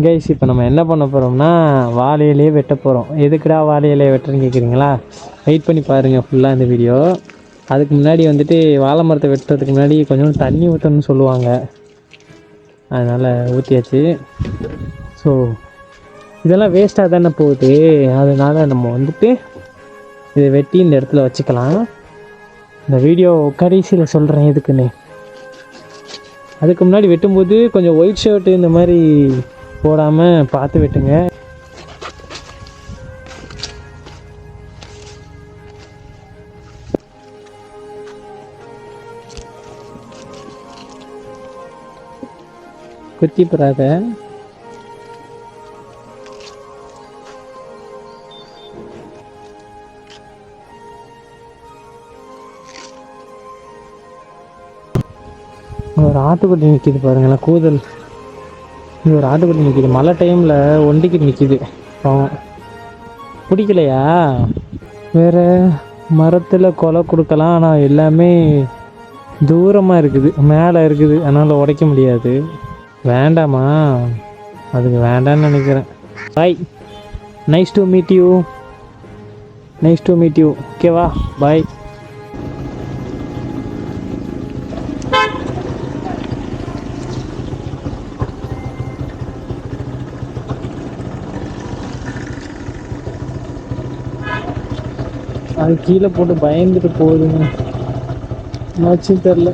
Guys இப்போ நம்ம என்ன பண்ண போகிறோம்னா வாழை இலையே வெட்ட போகிறோம். எதுக்குடா வாழை இலையை வெட்டுறேன்னு கேட்குறீங்களா? வெயிட் பண்ணி பாருங்கள் ஃபுல்லாக இந்த வீடியோ. அதுக்கு முன்னாடி வந்துட்டு வாழை மரத்தை வெட்டுறதுக்கு முன்னாடி கொஞ்சம் தண்ணி ஊற்றணும்னு சொல்லுவாங்க. அதனால் ஊற்றியாச்சு. ஸோ இதெல்லாம் வேஸ்ட்டாக தானே போகுது. அதனால் நம்ம வந்துட்டு இதை வெட்டி இந்த இடத்துல வச்சுக்கலாம். இந்த வீடியோ கடைசியில் சொல்கிறேன் எதுக்குன்னு. அதுக்கு முன்னாடி வெட்டும்போது கொஞ்சம் ஒயிட் ஷர்ட்டு இந்த மாதிரி போடாமல் பார்த்து வெட்டுங்க. குத்தி போடாத. ஒரு ஆட்டுக்குட்டி நிற்கிது பாருங்களேன், கூதல். இது ஒரு ஆட்டுக்குட்டி நிற்கிது. மழை டைமில் ஒண்டிக்கிட்டு நிற்கிது. பிடிக்கலையா? வேறு மரத்தில் கொலை கொடுக்கலாம், ஆனால் எல்லாமே தூரமாக இருக்குது, மேலே இருக்குது. அதனால் உடைக்க முடியாது. வேண்டாமா? அதுக்கு வேண்டான்னு நினைக்கிறேன். Bye. Nice to meet you. Nice to meet you. ஓகேவா? பாய். அது கீழே போட்டு பயந்துட்டு போகுதுங்க. என்னாச்சுன்னு தெரில.